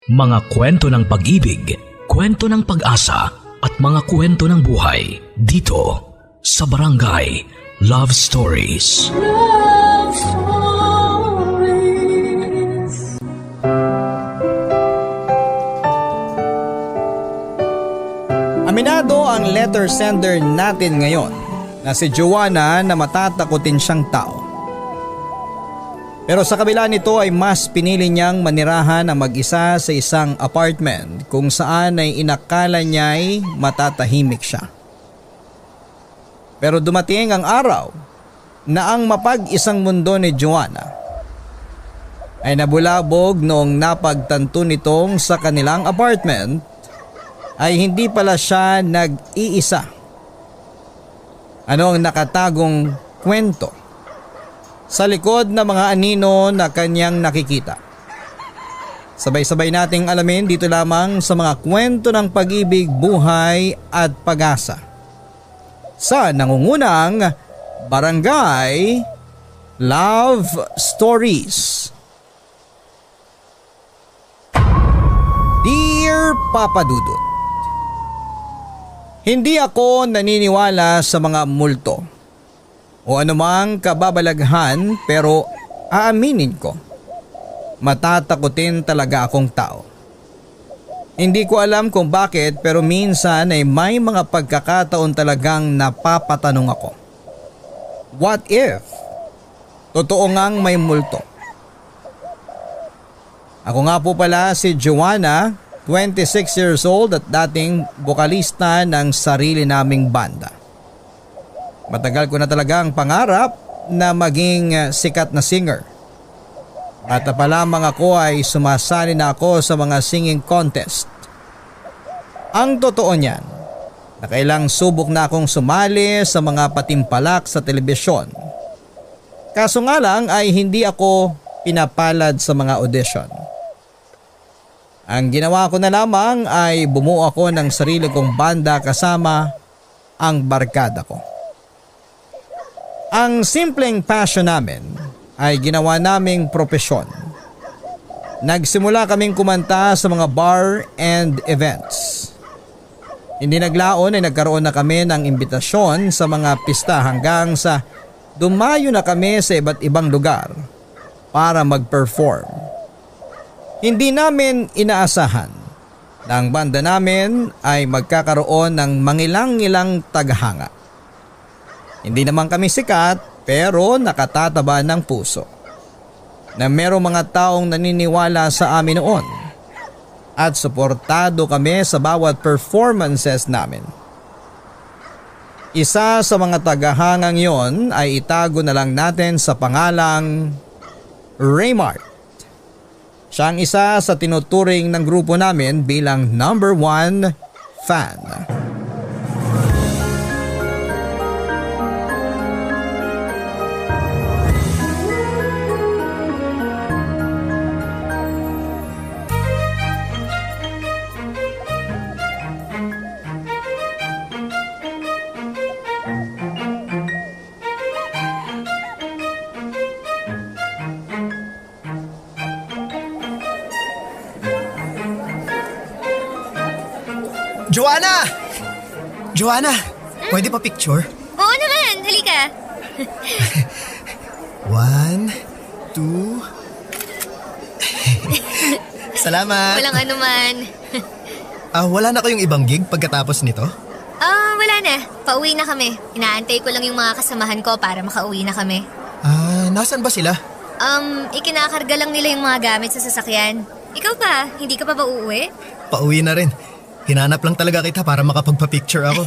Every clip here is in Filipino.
Mga kwento ng pag-ibig, kwento ng pag-asa at mga kwento ng buhay dito sa Barangay Love Stories. Love Stories. Aminado ang letter sender natin ngayon na si Joanna na matatakotin siyang tao. Pero sa kabila nito ay mas pinili niyang manirahan na mag-isa sa isang apartment kung saan ay inakala niya'y matatahimik siya. Pero dumating ang araw na ang mapag-isang mundo ni Joanna ay nabulabog noong napagtanto nitong sa kanilang apartment ay hindi pala siya nag-iisa. Ano ang nakatagong kwento sa likod ng mga anino na kanyang nakikita? Sabay-sabay nating alamin dito lamang sa mga kwento ng pag-ibig, buhay at pag-asa sa nangungunang Barangay Love Stories. Dear Papa Dudut, hindi ako naniniwala sa mga multo o anumang kababalaghan, pero aaminin ko, matatakotin talaga akong tao. Hindi ko alam kung bakit, pero minsan ay may mga pagkakataon talagang napapatanong ako. What if totoo ngang may multo? Ako nga po pala si Joanna, 26 years old at dating bokalista ng sarili naming banda. Matagal ko na talagang pangarap na maging sikat na singer. Bata pa lamang ako ay sumasali na ako sa mga singing contest. Ang totoo niyan, nakailang subok na akong sumali sa mga patimpalak sa telebisyon. Kaso nga lang ay hindi ako pinapalad sa mga audition. Ang ginawa ko na lamang ay bumuo ako ng sarili kong banda kasama ang barkada ko. Ang simpleng passion namin ay ginawa naming propesyon. Nagsimula kaming kumanta sa mga bar and events. Hindi naglaon ay nagkaroon na kami ng imbitasyon sa mga pista hanggang sa dumayo na kami sa iba't ibang lugar para mag-perform. Hindi namin inaasahan na ang banda namin ay magkakaroon ng mangilang-ilang tagahanga. Hindi naman kami sikat pero nakatataba ng puso na merong mga taong naniniwala sa amin noon at suportado kami sa bawat performances namin. Isa sa mga tagahangang yon ay itago na lang natin sa pangalang Raymart. Siya ang isa sa tinuturing ng grupo namin bilang number 1 fan. Joanna! Joanna, pwede pa picture? Oo naman, halika. 1, 2. Salamat. Walang anuman. Wala na kayong ibang gig pagkatapos nito? Wala na. Pauwi na kami. Inaantay ko lang yung mga kasamahan ko para makauwi na kami. Nasaan ba sila? Ikinakarga lang nila yung mga gamit sa sasakyan. Ikaw pa, hindi ka pa ba uuwi? Pauwi na rin. Hinanap lang talaga kita para makapagpa-picture ako.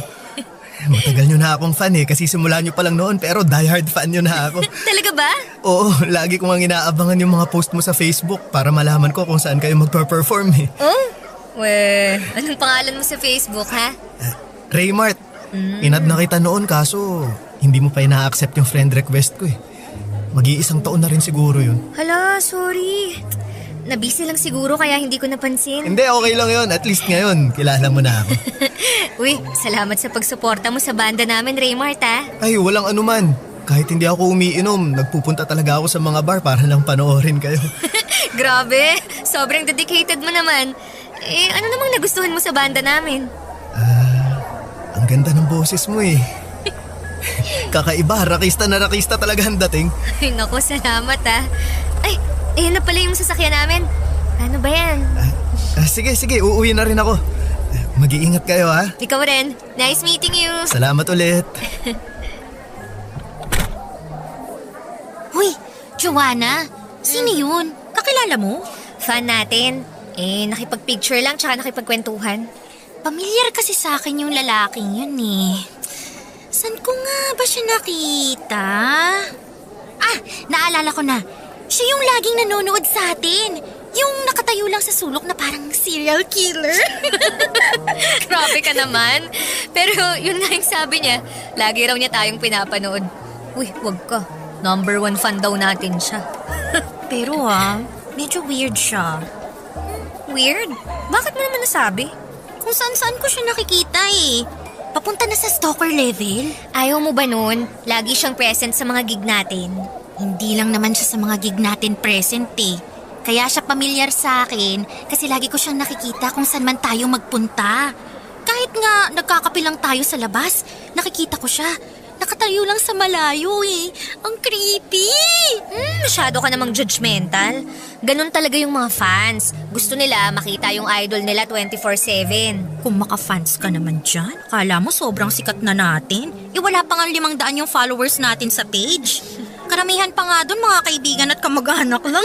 Matagal nyo na akong fan kasi simula nyo pa lang noon pero diehard fan nyo na ako. Talaga ba? Oo, lagi ko nga inaabangan yung mga post mo sa Facebook para malaman ko kung saan kayo magpa-perform Oh? Anong pangalan mo sa Facebook ha? Raymart. Inad na kita noon kaso hindi mo pa ina-accept yung friend request ko Mag-iisang taon na rin siguro yun. Hala, sorry. Nabisi lang siguro kaya hindi ko napansin. Hindi, okay lang yun. At least ngayon, kilala mo na ako. Uy, salamat sa pagsuporta mo sa banda namin, Raymart ha. Ay, walang anuman. kahit hindi ako umiinom, nagpupunta talaga ako sa mga bar para lang panoorin kayo. Grabe, sobrang dedicated mo naman. Ano namang nagustuhan mo sa banda namin? Ang ganda ng boses mo eh. Kakaiba, rakista na rakista talaga ang dating. Ay, naku, salamat ah. Ay, ayun na pala yung sasakyan namin. Ano ba yan? Sige, uuwi na rin ako. Mag-iingat kayo ha. Ikaw rin. Nice meeting you. Salamat ulit. Uy, Joanna, sino yun? Kakilala mo? Fan natin. Nakipag-picture lang tsaka nakipagkwentuhan. Pamilyar kasi sa akin yung lalaking yun eh. Saan ko nga ba siya nakita? Naalala ko na. Siya yung laging nanonood sa atin. Yung nakatayo lang sa sulok na parang serial killer. Grabe ka naman. Pero yun nga yung sabi niya. Lagi raw niya tayong pinapanood. Uy, wag ka. Number 1 fan daw natin siya. Pero medyo weird siya. Weird? Bakit mo naman nasabi? Kung saan-saan ko siya nakikita eh. Papunta na sa stalker level. Ayaw mo ba nun? Lagi siyang present sa mga gig natin. Hindi lang naman siya sa mga gig natin present eh. Kaya siya pamilyar sa akin kasi lagi ko siyang nakikita kung saan man tayo magpunta. Kahit nga nagkakape lang tayo sa labas, nakikita ko siya. Nakatayo lang sa malayo eh. Ang creepy! Masyado ka namang judgmental. Ganun talaga yung mga fans. Gusto nila makita yung idol nila 24/7. Kung maka-fans ka naman dyan, akala mo sobrang sikat na natin. Wala pa nga 500 yung followers natin sa page. Karamihan pa nga dun mga kaibigan at kamag-anak lang.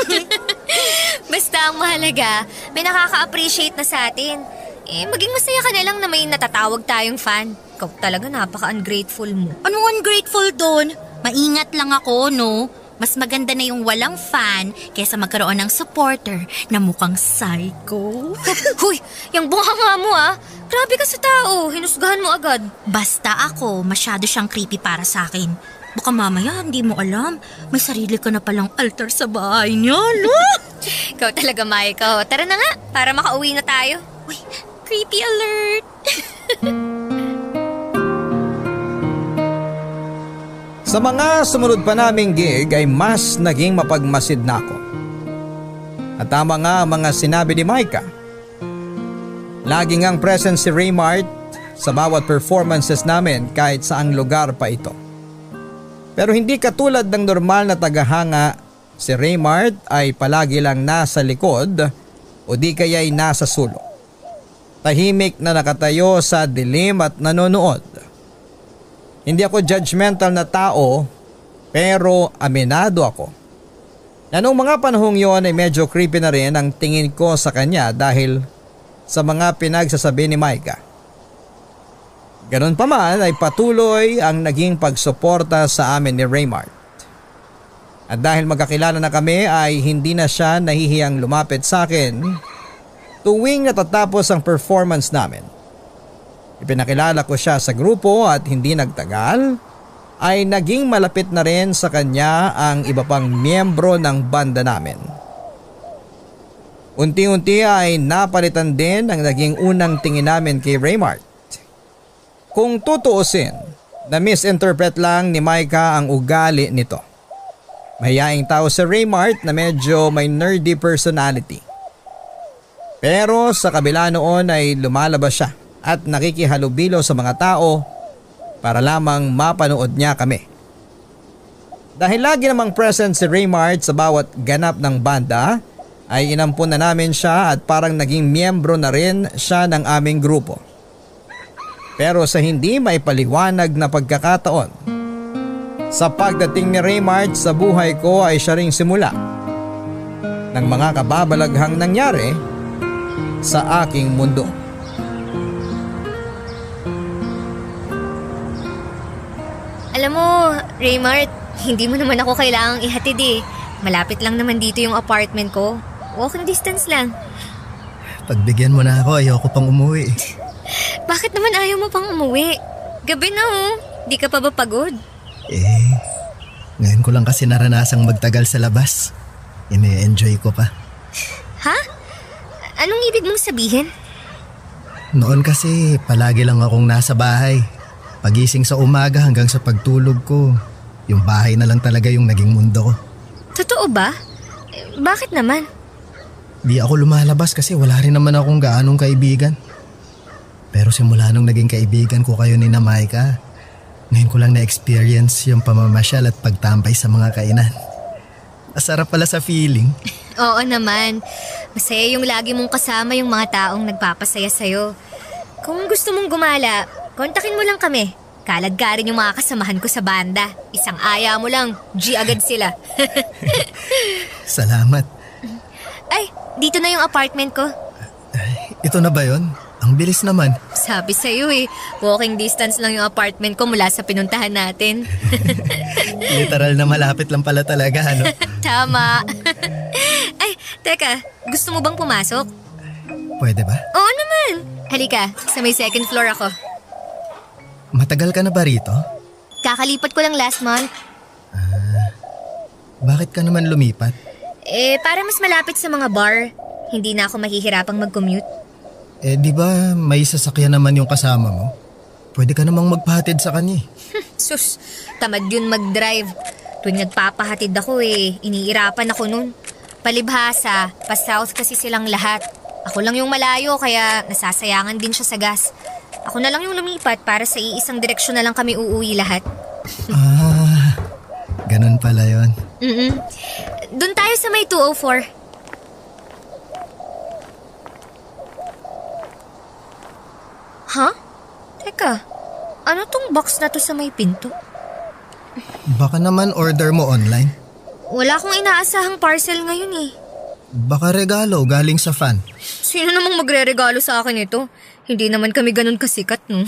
Basta ang mahalaga, may nakaka-appreciate na sa atin. Maging masaya ka na lang na may natatawag tayong fan. Ikaw talaga napaka-ungrateful mo. Anong ungrateful doon? Maingat lang ako, no? Mas maganda na yung walang fan kaysa magkaroon ng supporter na mukhang psycho. Huy, yung bunganga mo Grabe ka sa tao, hinusgahan mo agad. Basta ako, masyado siyang creepy para sa akin. Baka mamaya hindi mo alam, may sarili ka na palang altar sa bahay niya, no? Ikaw talaga, Maiko. Tara na nga, para makauwi na tayo. Uy, creepy alert! Sa mga sumunod pa naming gig ay mas naging mapagmasid na ako. At tama nga ang mga sinabi ni Micah. Laging ang present si Raymart sa bawat performances namin kahit saang lugar pa ito. Pero hindi katulad ng normal na tagahanga, si Raymart ay palagi lang nasa likod o di kaya'y nasa sulok. Tahimik na nakatayo sa dilim at nanonood. Hindi ako judgmental na tao pero aminado ako. Na noong mga panahong yon ay medyo creepy na rin ang tingin ko sa kanya dahil sa mga pinagsasabi ni Micah. Ganon pa man ay patuloy ang naging pagsuporta sa amin ni Raymart. At dahil magkakilala na kami ay hindi na siya nahihiyang lumapit sa akin tuwing natatapos ang performance namin. Ipinakilala ko siya sa grupo at hindi nagtagal ay naging malapit na rin sa kanya ang iba pang miyembro ng banda namin. Unti-unti ay napalitan din ang naging unang tingin namin kay Raymart. Kung tutuusin, na-misinterpret lang ni Micah ang ugali nito. Mahiyaing tao si Raymart na medyo may nerdy personality. Pero sa kabila noon ay lumalabas siya at nakikihalubilo sa mga tao para lamang mapanood niya kami. Dahil lagi namang present si Raymart sa bawat ganap ng banda, ay inampun na namin siya at parang naging miyembro na rin siya ng aming grupo. Pero sa hindi may paliwanag na pagkakataon, sa pagdating ni Raymart sa buhay ko ay siya ring simula ng mga kababalaghang nangyari sa aking mundo. Alam mo, Raymart, hindi mo naman ako kailangang ihatid eh. Malapit lang naman dito yung apartment ko. Walking distance lang. Pagbigyan mo na ako, ayoko pang umuwi. Bakit naman ayaw mo pang umuwi? Gabi na Di ka pa ba pagod? Ngayon ko lang kasi naranasang magtagal sa labas. Ine-enjoy ko pa. Ha? Anong ibig mong sabihin? Noon kasi palagi lang akong nasa bahay. Pagising sa umaga hanggang sa pagtulog ko, Yung bahay na lang talaga yung naging mundo ko. Totoo ba? Bakit naman? Di ako lumalabas kasi wala rin naman akong gaanong kaibigan. Pero simula nung naging kaibigan ko kayo ni Maika, ngayon ko lang na-experience yung pamamasyal at pagtambay sa mga kainan. Masarap pala sa feeling. Oo naman. Masaya yung lagi mong kasama yung mga taong nagpapasaya sa'yo. Kung gusto mong gumala, kontakin mo lang kami. Kalagkarin yung mga kasamahan ko sa banda. Isang aya mo lang, G agad sila. Salamat. Ay, dito na yung apartment ko. Ito na ba yon? Ang bilis naman. Sabi sa'yo walking distance lang yung apartment ko mula sa pinuntahan natin. Literal na malapit lang pala talaga, ano? Tama. Ay, teka, gusto mo bang pumasok? Pwede ba? Oo naman. Halika, sa may second floor ako. Matagal ka na ba rito? Kakalipat ko lang last month. Bakit ka naman lumipat? Para mas malapit sa mga bar. Hindi na ako mahihirapang mag-commute. Di ba may sasakyan naman yung kasama mo? Pwede ka namang magpahatid sa kanya. Sus, tamad yun mag-drive. Tuwing nagpapahatid ako iniirapan ako nun. Palibhasa, pa-south kasi silang lahat. Ako lang yung malayo kaya nasasayangan din siya sa gas. Ako na lang yung lumipat para sa iisang direksyon na lang kami uuwi lahat. Ganun pala yon. Doon tayo sa may 204. Huh? Teka, ano tong box na to sa may pinto? Baka naman order mo online? Wala akong inaasahang parcel ngayon Baka regalo galing sa fan. Sino namang magre-regalo sa akin ito? Hindi naman kami ganun kasikat, no?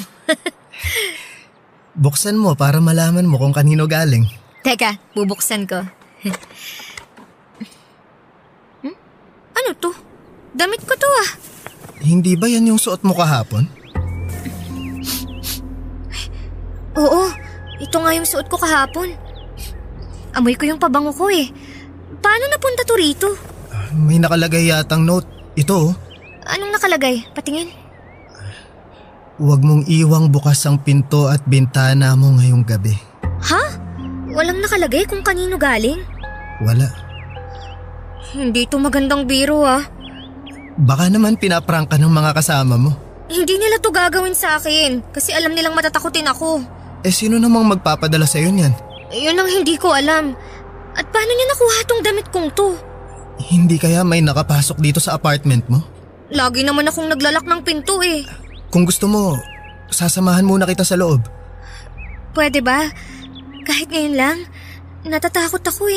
Buksan mo para malaman mo kung kanino galing. Teka, bubuksan ko. Ano to? Damit ko to Hindi ba yan yung suot mo kahapon? Oo, ito nga yung suot ko kahapon. Amoy ko yung pabango ko Paano napunta to rito? May nakalagay yatang note. Ito Anong nakalagay? Patingin. Huwag mong iwang bukas ang pinto at bintana mo ngayong gabi. Ha? Walang nakalagay kung kanino galing? Wala. Hindi to magandang biro Baka naman pinaprank ka ng mga kasama mo. Hindi nila to gagawin sa akin kasi alam nilang matatakutin ako. Sino namang magpapadala sa'yo niyan? Yun ang hindi ko alam. At paano niya nakuha tong damit kong to? Hindi kaya may nakapasok dito sa apartment mo? Lagi naman akong naglalak ng pinto Kung gusto mo, sasamahan muna kita sa loob. Pwede ba? Kahit ngayon lang. Natatakot ako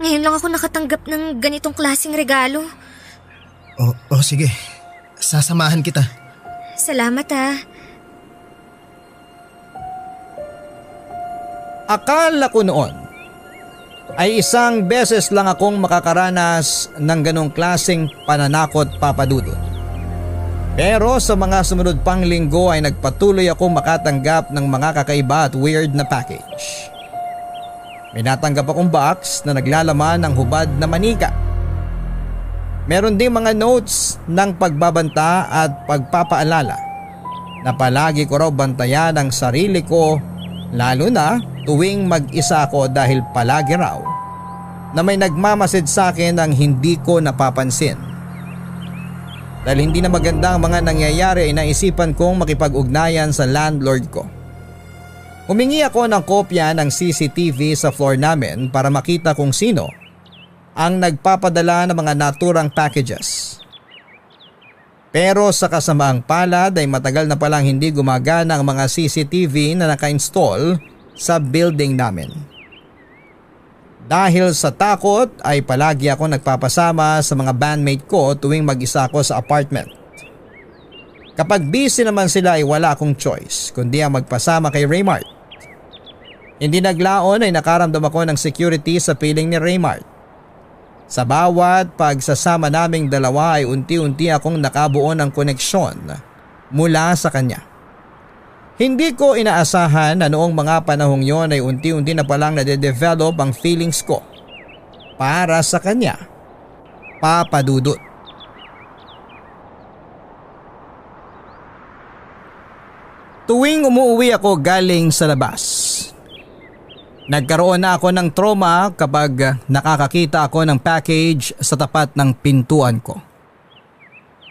Ngayon lang ako nakatanggap ng ganitong klaseng regalo. O sige, sasamahan kita. Salamat Akala ko noon ay isang beses lang akong makakaranas ng ganong klaseng pananakot, Papa Dudut. Pero sa mga sumunod pang linggo ay nagpatuloy akong makatanggap ng mga kakaiba at weird na package. May natanggap akong box na naglalaman ng hubad na manika. Meron ding mga notes ng pagbabanta at pagpapaalala na palagi ko raw bantayan ang sarili ko, lalo na tuwing mag-isa ako dahil palagi raw na may nagmamasid sa akin ang hindi ko napapansin. Dahil hindi na maganda ang mga nangyayari ay naisipan kong makipag-ugnayan sa landlord ko. Humingi ako ng kopya ng CCTV sa floor namin para makita kung sino ang nagpapadala ng mga naturang packages. Pero sa kasamaang palad ay matagal na palang hindi gumagana ang mga CCTV na naka-install sa building namin. Dahil sa takot ay palagi ako nagpapasama sa mga bandmate ko tuwing mag-isa ako sa apartment. Kapag busy naman sila ay wala akong choice kundi ang magpasama kay Raymart. Hindi naglaon ay nakaramdam ako ng security sa piling ni Raymart. Sa bawat pagsasama naming dalawa ay unti-unti akong nakabuo ng koneksyon mula sa kanya. Hindi ko inaasahan na noong mga panahong yon ay unti-unti na palang nade-develop ang feelings ko para sa kanya, Papa Dudut. Tuwing umuwi ako galing sa labas, Nagkaroon na ako ng trauma kapag nakakakita ako ng package sa tapat ng pintuan ko.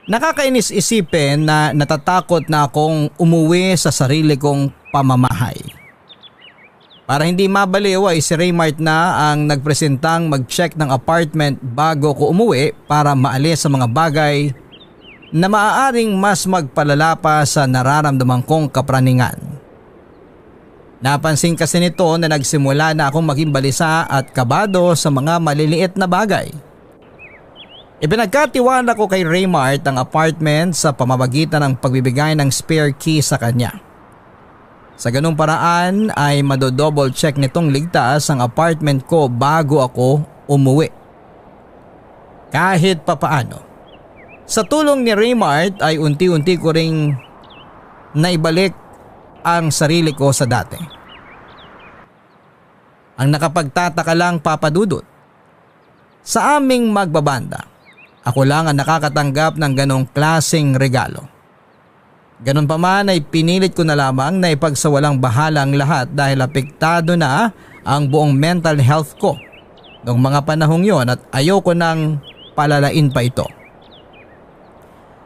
Nakakainis isipin na natatakot na akong umuwi sa sarili kong pamamahay. Para hindi mabaliw ay si Raymart na ang nagpresentang mag-check ng apartment bago ko umuwi para maalis sa mga bagay na maaaring mas magpalala pa sa nararamdaman kong kapraningan. Napansin kasi nito na nagsimula na akong maging balisa at kabado sa mga maliliit na bagay. Ipinagkatiwala ko kay Raymart ang apartment sa pamamagitan ng pagbibigay ng spare key sa kanya. Sa ganung paraan ay madodouble check nitong ligtas ang apartment ko bago ako umuwi. Kahit papaano, sa tulong ni Raymart ay unti-unti ko ring naibalik ang sarili ko sa dati. Ang nakapagtataka lang, Papa Dudut, sa aming magbabanda, ako lang ang nakakatanggap ng ganong klaseng regalo. Ganon pa man ay pinilit ko na lamang na ipagsawalang bahala ang lahat dahil apektado na ang buong mental health ko noong mga panahong yon at ayoko nang palalain pa ito.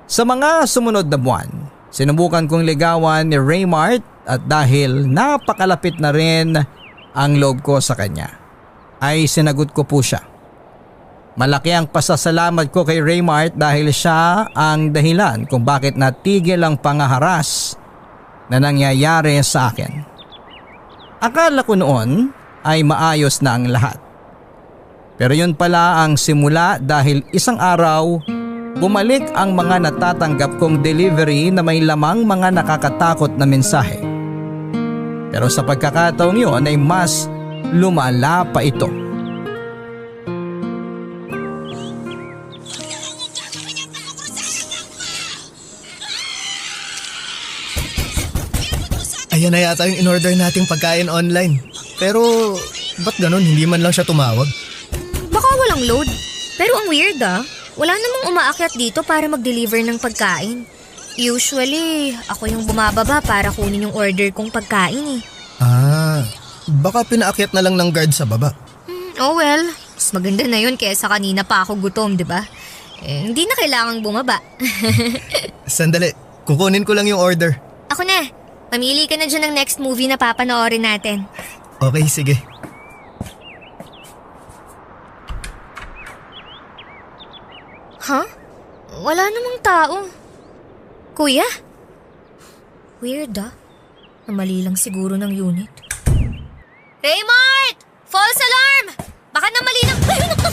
Sa mga sumunod na buwan, sinubukan kong ligawan ni Raymart at dahil napakalapit na rin ang loob ko sa kanya, ay sinagot ko po siya. Malaki ang pasasalamat ko kay Raymart dahil siya ang dahilan kung bakit natigil ang pangaharas na nangyayari sa akin. Akala ko noon ay maayos na ang lahat. Pero yun pala ang simula dahil isang araw bumalik ang mga natatanggap kong delivery na may lamang mga nakakatakot na mensahe. Pero sa pagkakataong yun ay mas lumala pa ito. Ayan na yata yung in-order nating pagkain online. Pero ba't ganun, hindi man lang siya tumawag? Baka walang load. Pero ang weird wala namang umaakyat dito para mag-deliver ng pagkain. Usually, ako yung bumababa para kunin yung order kong pagkain Baka pinaakyat na lang ng guard sa baba. Oh well, mas maganda na yun kaysa kanina pa ako gutom, di ba? Hindi na kailangang bumaba. Sandali, kukunin ko lang yung order. Ako na. Mamili ka na dyan ng next movie na papanoorin natin. Okay, sige. Wala namang tao. Kuya? Weird Namali lang siguro ng unit. Raymart! False alarm! Baka namali ng... Ay, naku!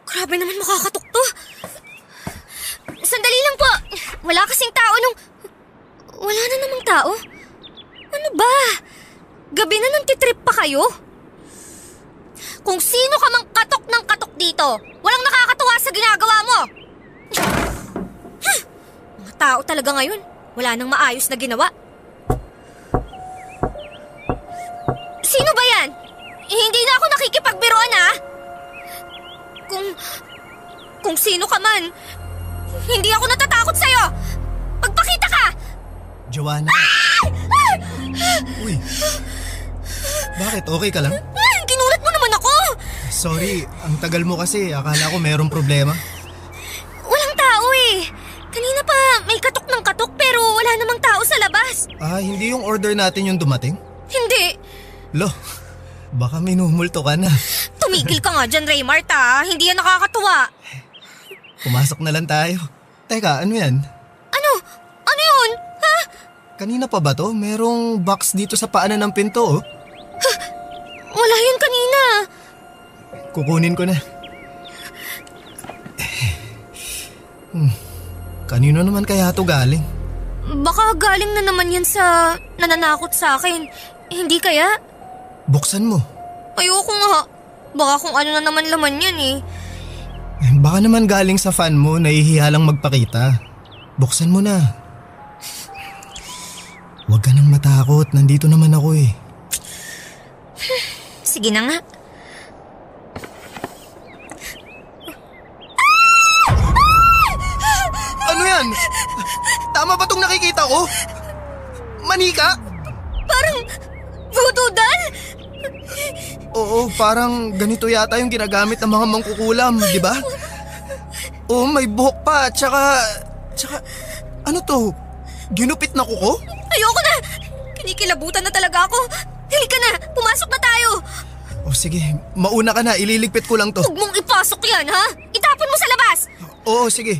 Grabe naman makakatok to. Sandali lang po. Wala kasing tao nung... Wala na namang tao? Ano ba? Gabi na nang titrip pa kayo? Kung sino ka mang katok ng katok dito, walang nakakatuwa sa ginagawa mo. Mga tao talaga ngayon. Wala nang maayos na ginawa. Sino ba yan? Hindi na ako nakikipagbiroan Kung sino ka man, hindi ako natatakot sa'yo. Magpakita ka! Joanna. Uy. Bakit? Okay ka lang? Ginulat mo naman ako! Sorry, ang tagal mo kasi. Akala ko merong problema. Walang tao Kanina pa may katok ng katok pero wala namang tao sa labas. Hindi yung order natin yung dumating? Hindi. Lo, baka minumulto ka na. Tumigil ka nga dyan, Raymart Hindi yan nakakatuwa. Pumasok na lang tayo. Teka, ano yan? Ano? Ano yun? Kanina pa ba to? Merong box dito sa paanan ng pinto Wala yun kanina. Kukunin ko na. Kanino naman kaya to galing? Baka galing na naman yan sa nananakot sa akin. Hindi kaya? Buksan mo. Ayoko nga. Baka kung ano na naman laman yan Baka naman galing sa fan mo, nahihiya lang magpakita. Buksan mo na. Huwag ka nang matakot, nandito naman ako Sige na nga. Ano yan? Tama ba tong nakikita ko? Manika? Parang voodoo doll? Oo, parang ganito yata yung ginagamit ng mga mangkukulam, di ba? Oo, may buhok pa, tsaka ano to? Ginupit na kuko? Ayoko na! Kinikilabutan na talaga ako. Halika na, pumasok na tayo. O sige, mauna ka na, ililigpit ko lang to. Huwag mong ipasok yan, ha? Itapon mo sa labas! Oo, sige.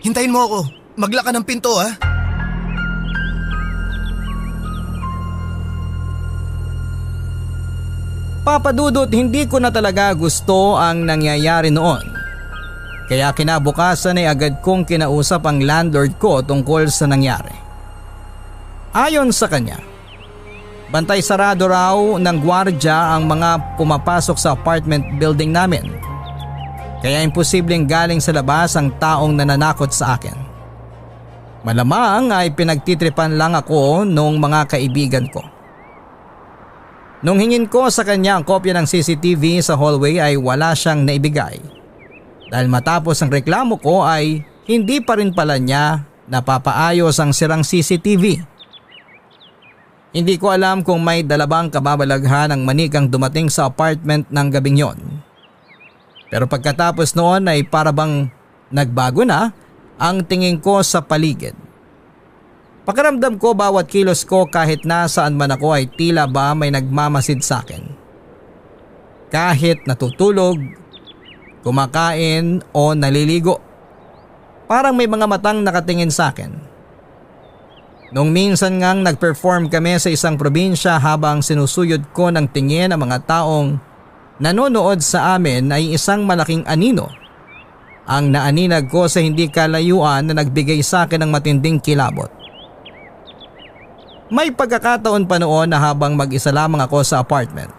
Hintayin mo ako. Maglaka ng pinto, ha? Papa Dudut, hindi ko na talaga gusto ang nangyayari noon. Kaya kinabukasan ay agad kong kinausap ang landlord ko tungkol sa nangyari. Ayon sa kanya, bantay sarado raw ng gwardya ang mga pumapasok sa apartment building namin. Kaya imposibleng galing sa labas ang taong nananakot sa akin. Malamang ay pinagtitripan lang ako nung mga kaibigan ko. Nung hingin ko sa kanya ang kopya ng CCTV sa hallway ay wala siyang naibigay. Dahil matapos ang reklamo ko ay hindi pa rin pala niya napapaayos ang sirang CCTV. Hindi ko alam kung may dalabang kababalaghan ang manikang dumating sa apartment ng gabing yon. Pero pagkatapos noon ay parabang nagbago na ang tingin ko sa paligid. Pakiramdam ko bawat kilos ko kahit nasaan man ako ay tila ba may nagmamasid sa akin. Kahit natutulog, kumakain o naliligo, parang may mga matang nakatingin sa akin. Nung minsan ngang nag-perform kami sa isang probinsya habang sinusuyod ko ng tingin ang mga taong nanonood sa amin ay isang malaking anino. Ang naaninag ko sa hindi kalayuan na nagbigay sa akin ng matinding kilabot. May pagkakataon pa noon na habang mag-isa lamang ako sa apartment.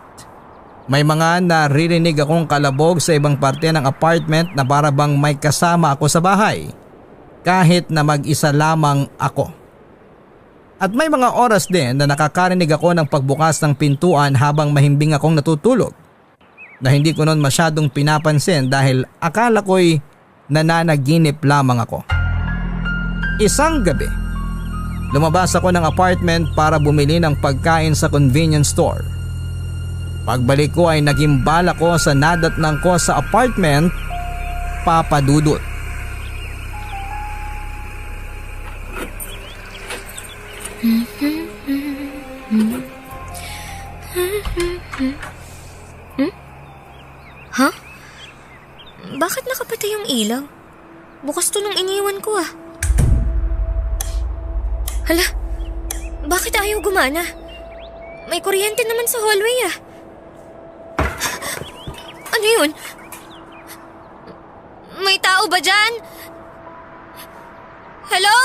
May mga naririnig akong kalabog sa ibang parte ng apartment na para bang may kasama ako sa bahay kahit na mag-isa lamang ako. At may mga oras din na nakakarinig ako ng pagbukas ng pintuan habang mahimbing akong natutulog na hindi ko noon masyadong pinapansin dahil akala ko'y nananaginip lamang ako. Isang gabi, lumabas ako ng apartment para bumili ng pagkain sa convenience store. Pagbalik ko ay nagimbala ko sa nadatnang ko sa apartment, Papa Dudut. Ha? Bakit nakapatay yung ilaw? Bukas to nung iniwan ko ah. Hala, bakit ayaw gumana? May kuryente naman sa hallway ah. Ano yun? May tao ba dyan? Hello?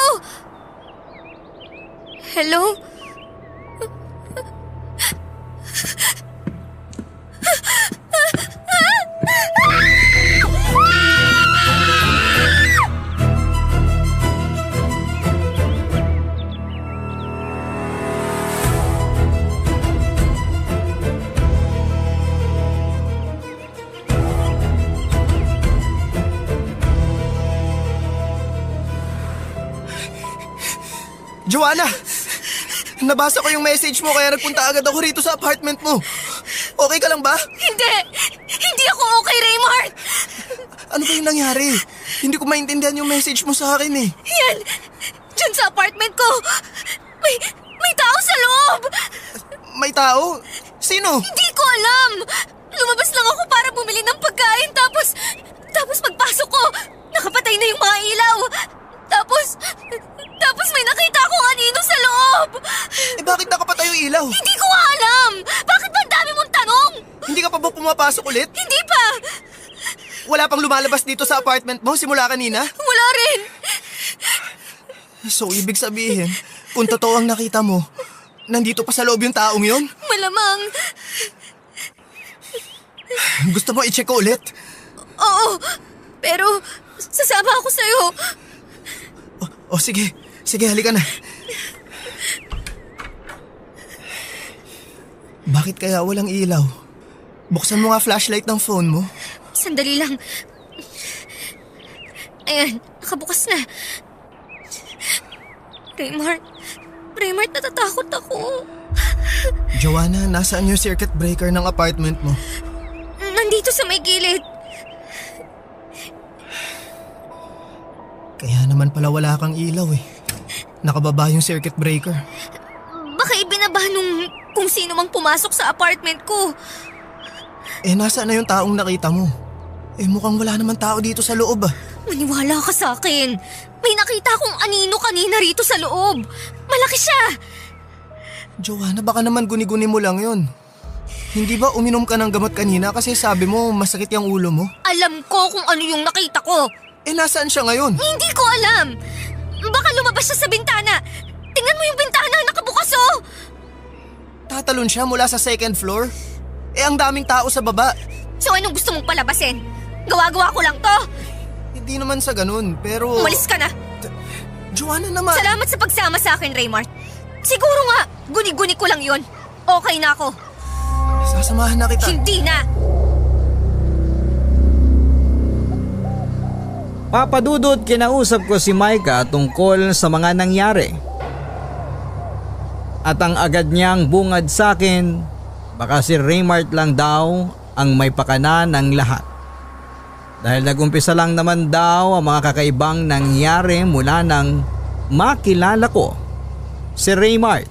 Hello? Joanna! Nabasa ko yung message mo kaya nagpunta agad ako rito sa apartment mo. Okay ka lang ba? Hindi! Hindi ako okay, Raymart! Ano ba yung nangyari? Hindi ko maintindihan yung message mo sa akin eh. Yan! Diyan sa apartment ko! May tao sa loob! May tao? Sino? Hindi ko alam! Lumabas lang ako para bumili ng pagkain tapos pagpasok ko, nakapatay na yung mga ilaw. Tapos may nakita akong anino sa loob! Eh bakit nakapatay yung ilaw? Hindi ko nga alam! Bakit ba ang dami mong tanong? Hindi ka pa ba pumapasok ulit? Hindi pa! Wala pang lumalabas dito sa apartment mo simula kanina? Wala rin! So ibig sabihin, kung totoo ang nakita mo, nandito pa sa loob yung taong yon? Malamang. Gusto mo i-check ko ulit? Oo, pero sasama ako sa'yo. O sige, halika na. Bakit kaya walang ilaw? Buksan mo nga flashlight ng phone mo. Sandali lang. Ayan, nakabukas na. Raymart, natatakot ako. Joanna, nasaan yung circuit breaker ng apartment mo? Nandito sa may gilid. Kaya naman pala wala kang ilaw eh. Nakababa yung circuit breaker. Baka ibinaba nung kung sino mang pumasok sa apartment ko. Nasaan na yung taong nakita mo? Mukhang wala naman tao dito sa loob ah. Maniwala ka sa akin. May nakita akong anino kanina rito sa loob. Malaki siya. Joanna, baka naman guni-guni mo lang yun. Hindi ba uminom ka ng gamot kanina kasi sabi mo masakit yung ulo mo? Alam ko kung ano yung nakita ko. Nasaan siya ngayon? Hindi ko alam. Baka lumabas siya sa bintana. Tingnan mo yung bintana, nakabukas oh. Tatalon siya mula sa second floor? Ang daming tao sa baba. So anong gusto mong palabasin? Gawa-gawa ko lang to. Hindi naman sa ganun, pero… Umalis ka na. Joanna naman… Salamat sa pagsama sa akin, Raymart. Siguro nga, guni-guni ko lang yun. Okay na ako. Sasamahan na kita. Hindi na. Papadudot, kinausap ko si Micah tungkol sa mga nangyari. At ang agad niyang bungad sa akin, baka si Raymart lang daw ang may pakana ng lahat. Dahil nagumpisa lang naman daw ang mga kakaibang nangyari mula nang makilala ko si Raymart.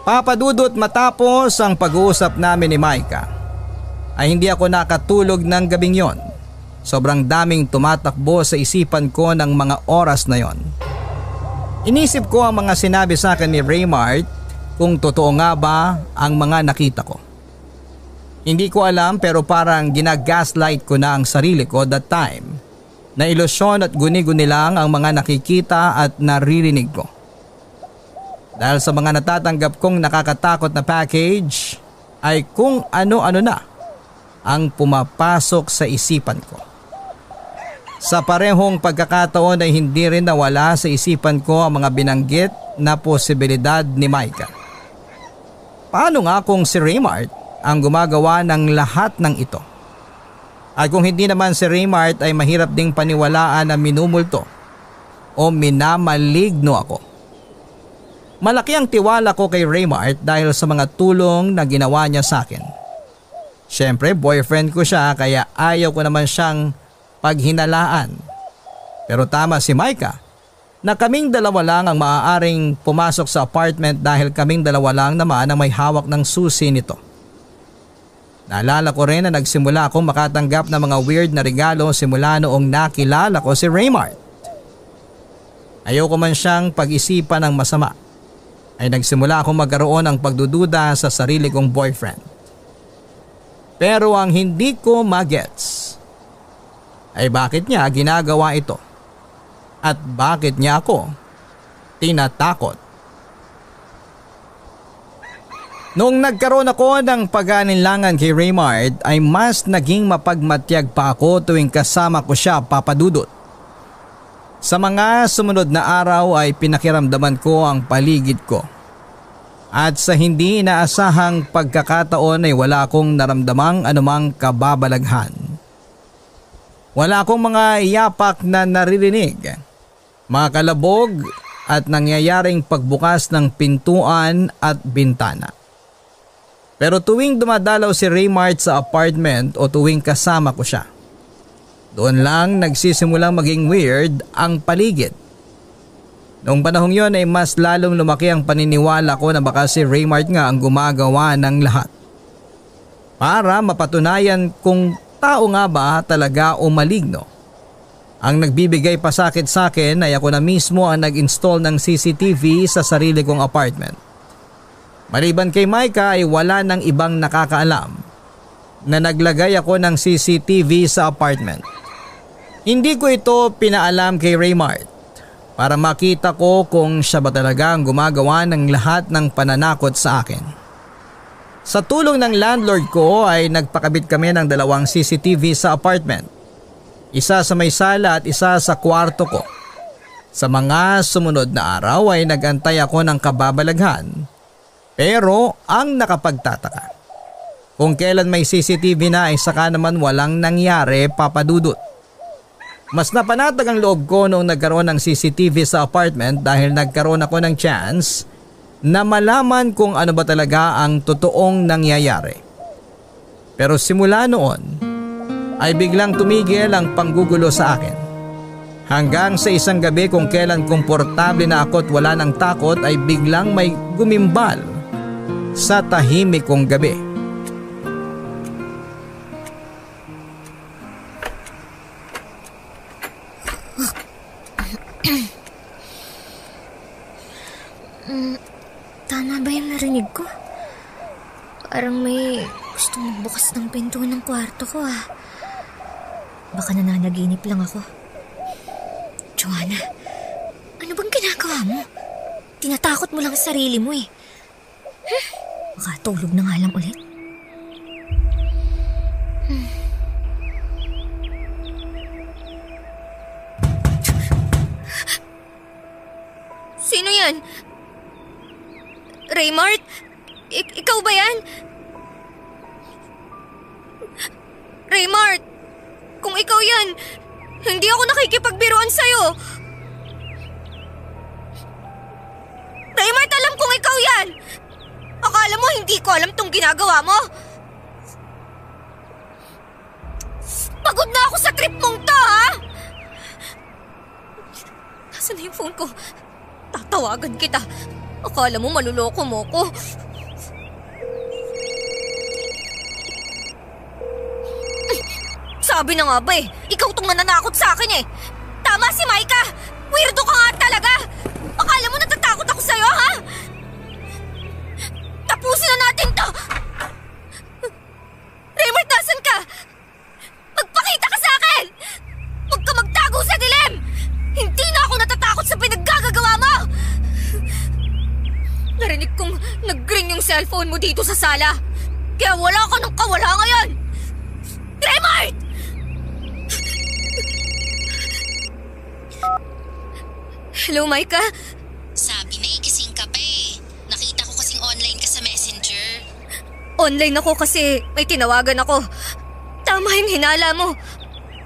Papadudot, matapos ang pag-uusap namin ni Micah, ay hindi ako nakatulog ng gabing yon. Sobrang daming tumatakbo sa isipan ko ng mga oras na yon. Inisip ko ang mga sinabi sa akin ni Raymart kung totoo nga ba ang mga nakita ko. Hindi ko alam, pero parang ginagaslight ko na ang sarili ko that time na ilusyon at guni-guni lang ang mga nakikita at naririnig ko. Dahil sa mga natatanggap kong nakakatakot na package ay kung ano-ano na ang pumapasok sa isipan ko. Sa parehong pagkakataon ay hindi rin nawala sa isipan ko ang mga binanggit na posibilidad ni Micah. Paano nga kung si Raymart ang gumagawa ng lahat ng ito? At kung hindi naman si Raymart, ay mahirap ding paniwalaan na minumulto o minamaligno ako. Malaki ang tiwala ko kay Raymart dahil sa mga tulong na ginawa niya sa akin. Siyempre, boyfriend ko siya, kaya ayaw ko naman siyang paghinalaan. Pero tama si Micah na kaming dalawa lang ang maaaring pumasok sa apartment dahil kaming dalawa lang naman ang may hawak ng susi nito. Naalala ko rin na nagsimula akong makatanggap ng mga weird na regalo simula noong nakilala ko si Raymart. Ayoko man siyang pag-isipan ng masama, ay nagsimula akong magkaroon ng pagdududa sa sarili kong boyfriend. Pero ang hindi ko magets ay bakit niya ginagawa ito at bakit niya ako tinatakot. Noong nagkaroon ako ng pag-aalinlangan kay Raymart ay mas naging mapagmatyag pa ako tuwing kasama ko siya, papadudot. Sa mga sumunod na araw ay pinakiramdaman ko ang paligid ko. At sa hindi inaasahang pagkakataon ay wala akong naramdamang anumang kababalaghan. Wala akong mga iyapak na naririnig, mga kalabog at nangyayaring pagbukas ng pintuan at bintana. Pero tuwing dumadalaw si Raymart sa apartment o tuwing kasama ko siya, doon lang nagsisimulang maging weird ang paligid. Noong panahong yon ay mas lalong lumaki ang paniniwala ko na baka si Raymart nga ang gumagawa ng lahat. Para mapatunayan kung tao nga ba talaga o maligno. Ang nagbibigay pasakit sa akin ay ako na mismo ang nag-install ng CCTV sa sarili kong apartment. Maliban kay Micah ay wala nang ibang nakakaalam na naglagay ako ng CCTV sa apartment. Hindi ko ito pinaalam kay Raymart para makita ko kung siya ba talaga ang gumagawa ng lahat ng pananakot sa akin. Sa tulong ng landlord ko ay nagpakabit kami ng 2 CCTV sa apartment. Isa sa may sala at isa sa kwarto ko. Sa mga sumunod na araw ay nagantay ako ng kababalaghan. Pero ang nakapagtataka, kung kailan may CCTV na ay saka naman walang nangyari, papadudot. Mas napanatag ang loob ko noong nagkaroon ng CCTV sa apartment dahil nagkaroon ako ng chance na malaman kung ano ba talaga ang totoong nangyayari. Pero simula noon ay biglang tumigil ang panggugulo sa akin. Hanggang sa isang gabi kung kailan komportable na ako at wala ng takot ay biglang may gumimbal sa tahimik kong gabi. Tama ba yung narinig ko? Parang may gustong magbukas ng pinto ng kwarto ko ah. Baka nananaginip lang ako. Joanna, ano bang ginagawa mo? Tinatakot mo lang sa sarili mo eh. Makatulog na nga lang ulit. Sino yan? Raymart? Ikaw ba yan? Raymart! Kung ikaw yan, hindi ako nakikipagbiruan sa'yo. Raymart, alam kong ikaw yan! Akala mo hindi ko alam tong ginagawa mo? Pagod na ako sa trip mong to, ha? Nasaan na yung phone ko? Tatawagan kita. Akala mo maluloko mo ko. Sabi na nga ba eh, ikaw tong nananakot sa akin eh. Tama si Maika! Weirdo ka nga talaga! Akala mo natatakot ako sa'yo, ha? Tapusin na natin to! Raymart, nasan ka? Magpakita ka sa akin! Huwag ka magtago sa dilim! Hindi na ako natatakot sa pinaggagawa mo! Narinig kong nag-ring yung cellphone mo dito sa sala. Kaya wala ka ng kawala ngayon! Raymart! Hello, Maika? Sabi na igising ka pa eh. Nakita ko kasing online ka sa Messenger. Online ako kasi may tinawagan ako. Tama yung hinala mo.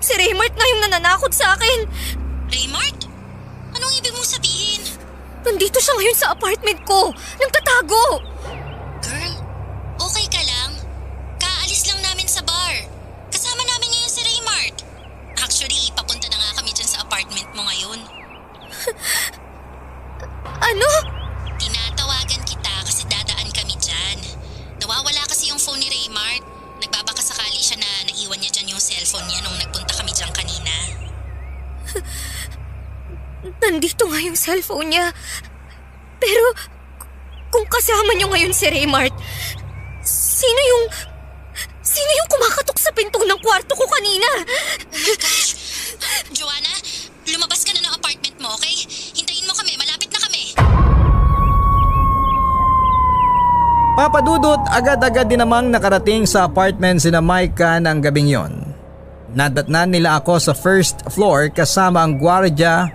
Si Raymart na yung nananakot sa akin. Raymart? Anong ibig mong sabihin? Nandito siya ngayon sa apartment ko. Nagtatago. Girl, okay ka lang? Kaalis lang namin sa bar. Kasama namin ngayon si Raymart. Actually, papunta na nga kami dyan sa apartment mo ngayon. Ano? Tinatawagan kita kasi dadaan kami dyan. Nawawala kasi yung phone ni Raymart. Nagbabaka sakali siya na naiwan niya dyan yung cellphone niya nung nagpunta kami dyan kanina. Nandito nga yung cellphone niya. Pero kung kasama niyo ngayon si Raymart, sino yung kumakatok sa pinto ng kwarto ko kanina? Oh my gosh! Joanna, lumabas ka na ng apartment mo, okay? Hintayin mo kami, malapit na kami. Papadudot, agad-agad din namang nakarating sa apartment sina Maika ng gabing yon. Nadatnan nila ako sa first floor kasama ang gwardiya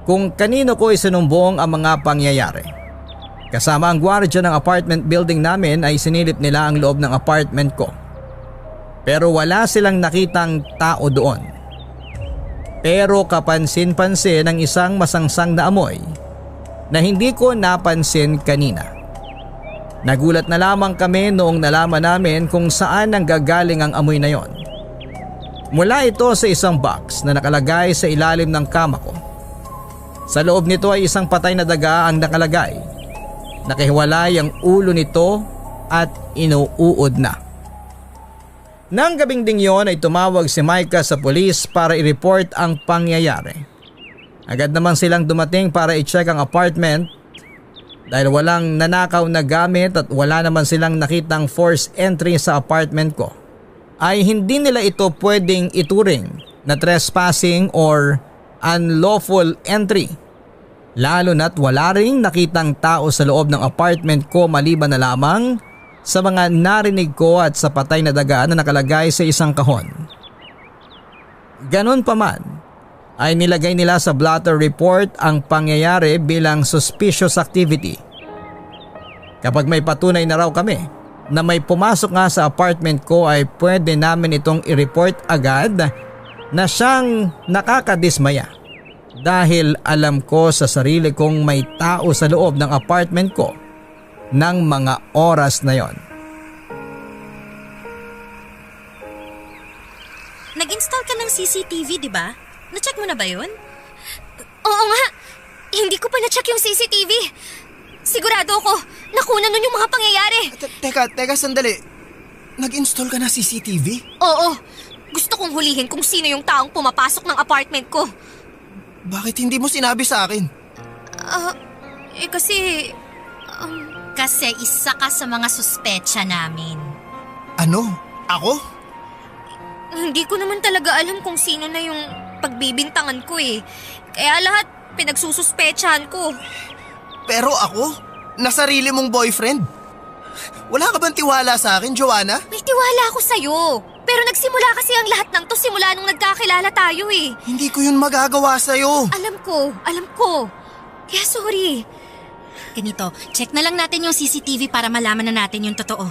kung kanino ko isinumbong ang mga pangyayari. Kasama ang gwardiya ng apartment building namin ay sinilip nila ang loob ng apartment ko. Pero wala silang nakitang tao doon. Pero kapansin-pansin ang isang masangsang na amoy na hindi ko napansin kanina. Nagulat na lamang kami noong nalaman namin kung saan nanggagaling ang amoy na yon. Mula ito sa isang box na nakalagay sa ilalim ng kama ko. Sa loob nito ay isang patay na daga ang nakalagay. Nakahiwalay ang ulo nito at inuuod na. Nang gabing ding yon ay tumawag si Maika sa pulis para i-report ang pangyayari. Agad naman silang dumating para i-check ang apartment. Dahil walang nanakaw na gamit at wala naman silang nakitang forced entry sa apartment ko, ay hindi nila ito pwedeng ituring na trespassing or unlawful entry. Lalo na't wala ring nakitang tao sa loob ng apartment ko maliban na lamang sa mga narinig ko at sa patay na daga na nakalagay sa isang kahon. Ganon pa man, ay nilagay nila sa blotter report ang pangyayari bilang suspicious activity. Kapag may patunay na raw kami na may pumasok nga sa apartment ko ay pwede namin itong i-report agad na siyang nakakadismaya. Dahil alam ko sa sarili kong may tao sa loob ng apartment ko ng mga oras na yon. Nag-install ka ng CCTV, di ba? Na-check mo na ba yun? Oo nga, hindi ko pa na-check yung CCTV. Sigurado ako, nakuna nun yung mga pangyayari. Teka, sandali. Nag-install ka na CCTV? Oo, gusto kong hulihin kung sino yung taong pumapasok ng apartment ko. Bakit hindi mo sinabi sa akin? Kasi... Kasi isa ka sa mga suspecha namin. Ano? Ako? Hindi ko naman talaga alam kung sino na yung pagbibintangan ko eh. Kaya lahat pinagsususpetsahan ko. Pero ako? Na sarili mong boyfriend? Wala ka bang tiwala sa akin, Joanna? May tiwala ako sa'yo. Pero nagsimula kasi ang lahat ng to simula nung nagkakilala tayo eh. Hindi ko yun magagawa sa'yo. Alam ko. Kaya sorry. Ganito, check na lang natin yung CCTV para malaman na natin yung totoo.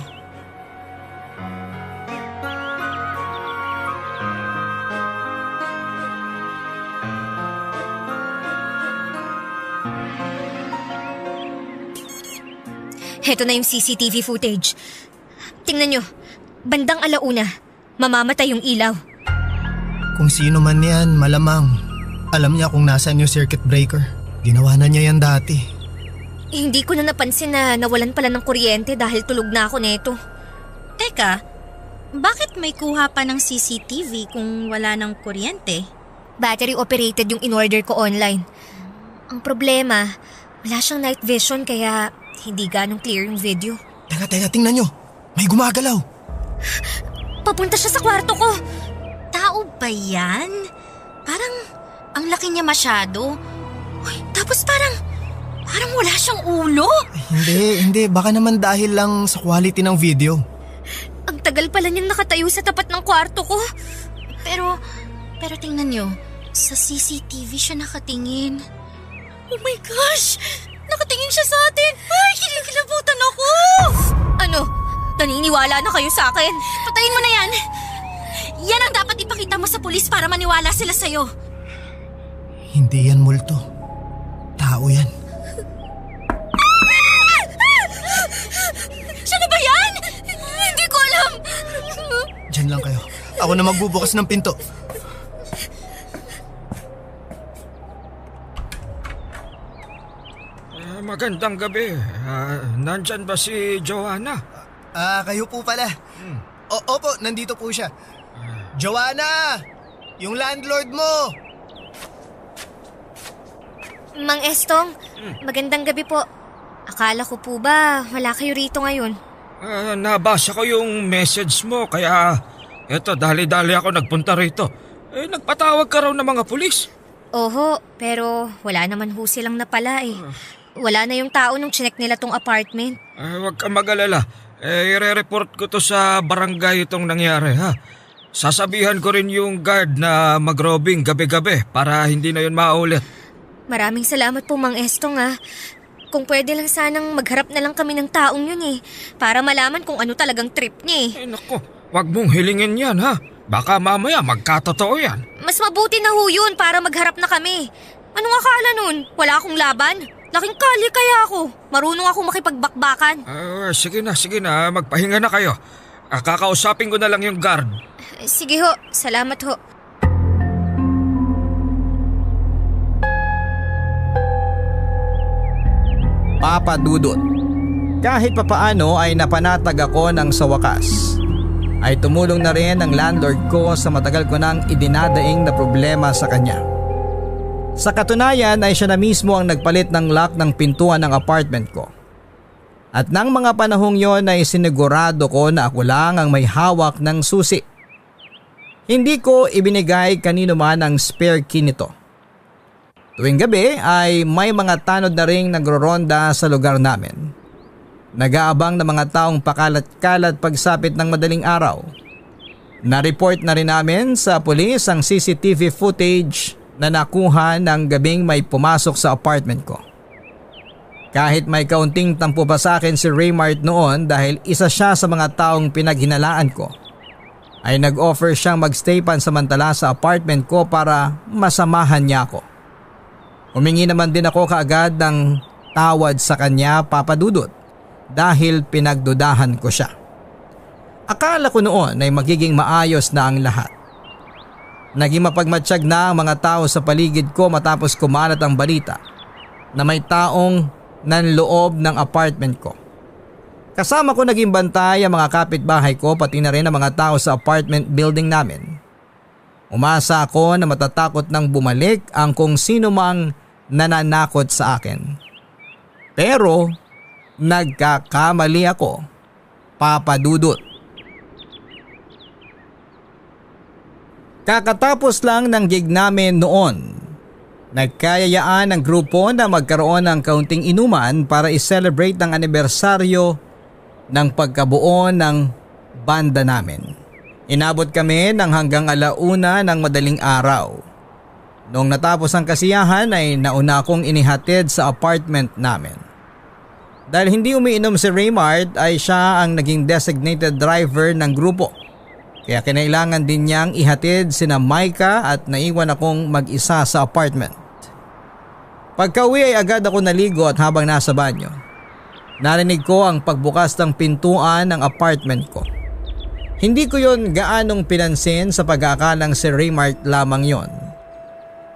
Heto na yung CCTV footage. Tingnan nyo, bandang 1:00, mamamatay yung ilaw. Kung sino man yan, malamang. Alam niya kung nasaan yung circuit breaker. Ginawa na niya yan dati. Hindi ko na napansin na nawalan pala ng kuryente dahil tulog na ako neto. Teka, bakit may kuha pa ng CCTV kung wala ng kuryente? Battery operated yung in-order ko online. Ang problema, wala siyang night vision kaya hindi ganong clear yung video. Teka, tingnan nyo. May gumagalaw. Papunta siya sa kwarto ko. Tao ba yan? Parang ang laki niya masyado. Uy, tapos parang wala siyang ulo. Hindi. Baka naman dahil lang sa quality ng video. Ang tagal pala niyang nakatayo sa tapat ng kwarto ko. Pero tingnan nyo, sa CCTV siya nakatingin. Oh my gosh! Nakatingin siya sa atin! Ay, kinikilabutan ako! Ano? Naniniwala na kayo sa akin? Patayin mo na yan! Yan ang dapat ipakita mo sa pulis para maniwala sila sa'yo. Hindi yan multo. Tao yan. Siya na ba yan? Hindi ko alam! Diyan lang kayo. Ako na magbubukas ng pinto. Magandang gabi. Nandyan ba si Joanna? Kayo po pala. Opo, nandito po siya. Joanna! Yung landlord mo! Mang Estong, magandang gabi po. Akala ko po ba wala kayo rito ngayon? Nabasa ko yung message mo kaya eto dali-dali ako nagpunta rito. Nagpatawag ka raw ng mga pulis. Oho, pero wala naman ho silang napala eh. Wala na yung tao nung chinek nila tong apartment. Huwag kang mag-alala. I-report ko to sa barangay itong nangyari ha. Sasabihan ko rin yung guard na mag-robbing gabi-gabi para hindi na yun maulit. Maraming salamat po Mang Estong ah. Kung pwede lang sanang magharap na lang kami ng taong yun eh. Para malaman kung ano talagang trip niya eh. Naku, wag mong hilingin yan ha. Baka mamaya magkatotoo yan. Mas mabuti na ho yun para magharap na kami. Anong akala nun? Wala akong laban? Laking kali kaya ako. Marunong ako makipagbakbakan. Sige na. Magpahinga na kayo. Kakausapin ko na lang yung guard. Sige ho, salamat ho. Papa Dudut, kahit papaano ay napanatag ako ng sa wakas. Ay tumulong na rin ang landlord ko sa matagal ko nang idinadaing na problema sa kanya. Sa katunayan ay siya na mismo ang nagpalit ng lock ng pintuan ng apartment ko. At nang mga panahong yon ay sinigurado ko na ako lang ang may hawak ng susi. Hindi ko ibinigay kanino man ang spare key nito. Tuwing gabi ay may mga tanod na ring nagroronda sa lugar namin. Nag-aabang na mga taong pakalat-kalat pagsapit ng madaling araw. Na-report na rin namin sa pulis ang CCTV footage na nakuha ng gabing may pumasok sa apartment ko. Kahit may kaunting tampo pa sa akin si Raymart noon dahil isa siya sa mga taong pinaghinalaan ko, ay nag-offer siyang magstay pansamantala sa apartment ko para masamahan niya ako. Humingi naman din ako kaagad ng tawad sa kanya, Papa Dudut, dahil pinagdudahan ko siya. Akala ko noon ay magiging maayos na ang lahat. Naging mapagmatsyag na ang mga tao sa paligid ko matapos kumalat ang balita na may taong nanloob ng apartment ko. Kasama ko naging bantay ang mga kapitbahay ko pati na rin ang mga tao sa apartment building namin. Umasa ako na matatakot nang bumalik ang kung sino mang nananakot sa akin. Pero nagkakamali ako, Papa Dudut. Kakatapos lang ng gig namin noon, nagkayayaan ng grupo na magkaroon ng kaunting inuman para i-celebrate ang anibersaryo ng pagkabuo ng banda namin. Inabot kami ng hanggang 1:00 ng madaling araw. Noong natapos ang kasiyahan ay nauna akong inihatid sa apartment namin. Dahil hindi umiinom si Raymart ay siya ang naging designated driver ng grupo. Kaya kinailangan din niyang ihatid sina Micah at naiwan akong mag-isa sa apartment. Pagka-uwi ay agad ako naligo at habang nasa banyo, narinig ko ang pagbukas ng pintuan ng apartment ko. Hindi ko yon gaanong pinansin sa pag-aakalang si Raymart lamang yon.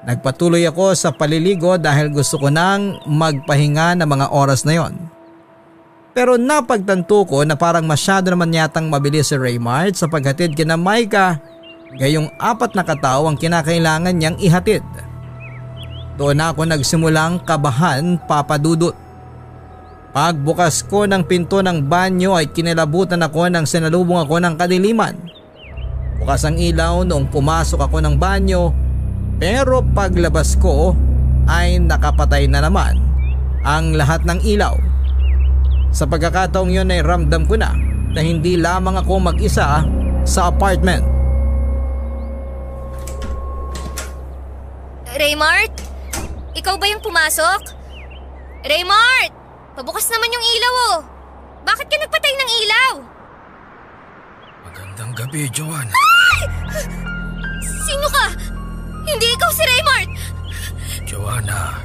Nagpatuloy ako sa paliligo dahil gusto ko nang magpahinga ng mga oras na yon. Pero napagtanto ko na parang masyado naman yatang mabilis si Raymart sa paghatid kina Micah, gayong 4 na katao ang kinakailangan niyang ihatid. Doon ako nagsimulang kabahan, Papa Dudut. Pagbukas ko ng pinto ng banyo ay kinilabutan ako nang sinalubong ako ng kadiliman. Bukas ang ilaw noong pumasok ako ng banyo, pero paglabas ko ay nakapatay na naman ang lahat ng ilaw. Sa pagkakataong yun ay ramdam ko na hindi lamang ako mag-isa sa apartment. Raymart? Ikaw ba yung pumasok? Raymart! Pabukas naman yung ilaw oh. Bakit ka nagpatay ng ilaw? Magandang gabi, Joanna. Ay! Sino ka? Hindi ikaw si Raymart! Joanna,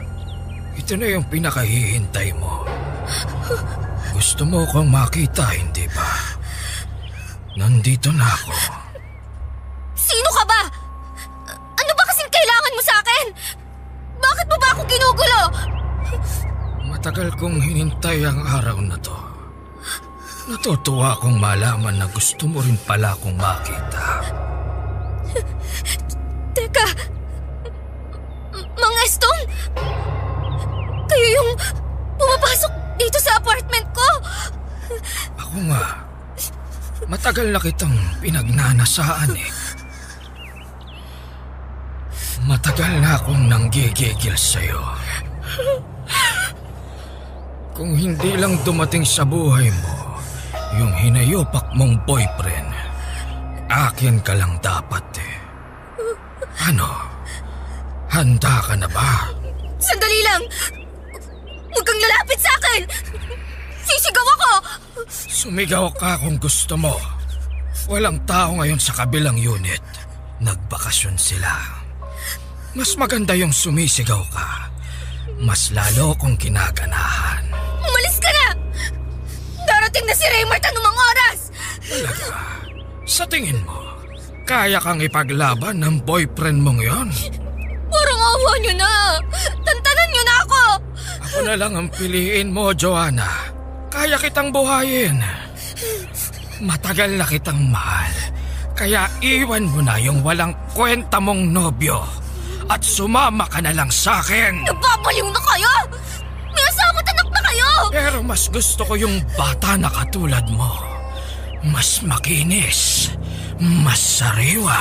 ito na yung pinakahihintay mo. Gusto mo akong makita, hindi ba? Nandito na ako. Sino ka ba? Ano ba kasing kailangan mo sa akin? Bakit mo ba ako ginugulo? Matagal kong hinintay ang araw na to. Natutuwa akong malaman na gusto mo rin pala akong makita. Teka, Mang Estong? Kayo yung pumapasok dito sa apartment ko? Ako nga. Matagal na kitang pinagnanasaan eh. Matagal na akong nanggigigil sa'yo. Kung hindi lang dumating sa buhay mo yung hinayopak mong boyfriend, akin ka lang dapat eh. Ano? Handa ka na ba? Sandali lang! Huwag kang lalapit sa akin! Sisigaw ako! Sumigaw ka kung gusto mo. Walang tao ngayon sa kabilang unit. Nagbakasyon sila. Mas maganda yung sumisigaw ka. Mas lalo kong kinaganahan. Umalis ka na! Darating na si Raymart anumang oras! Talaga? Sa tingin mo, kaya kang ipaglaban ng boyfriend mong yon? Parang awa niyo na! Tantanan niyo na ako! Ako na lang ang piliin mo, Joanna. Kaya kitang buhayin. Matagal na kitang mahal. Kaya iwan mo na yung walang kwenta mong nobyo. At sumama ka na lang sa akin. Nababaliw na kayo! May asawa at anak na kayo! Pero mas gusto ko yung bata na katulad mo. Mas makinis. Mas sariwa.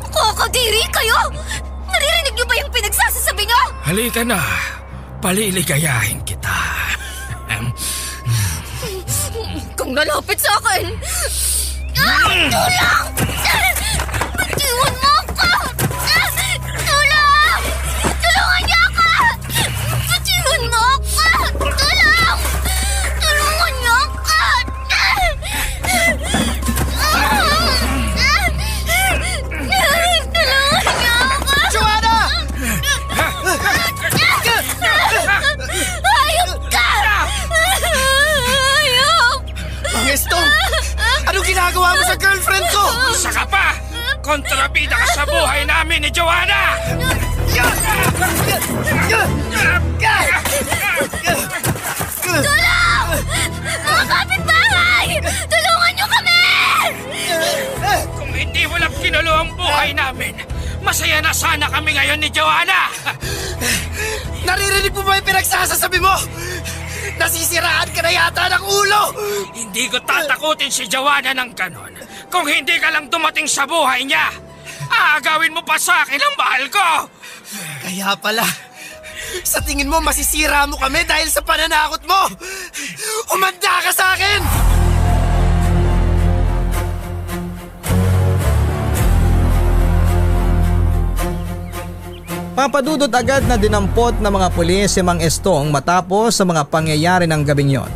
Kakadiri kayo! Naririnig niyo ba yung pinagsasasabi niyo? Halika na. Paliligayahin kita. Kung lalapit sa akin! Tulang! Iwan mo ako! Tulang! Tulungan niyo ako! Iwan mo ako! Tulang! Tulungan niyo ako! Tulungan niyo ako! Joanna! Hayop ka! kontrabida ka sa buhay namin ni Joanna! Tulong! Mga kapitbahay! Tulungan niyo kami! Kung hindi mo lang kinulo ang buhay namin, masaya na sana kami ngayon ni Joanna! Naririnig mo ba yung pinagsasasabi mo? Nasisiraan ka na yata ng ulo! Hindi ko tatakutin si Joanna ng ganon kung hindi ka lang dumating sa buhay niya. Aagawin mo pa sa akin ang mahal ko! Kaya pala, sa tingin mo masisira mo kami dahil sa pananakot mo! Umanda ka sa akin! Papadudot agad na dinampot ng mga pulis si Mang Estong matapos sa mga pangyayari ng gabing yon.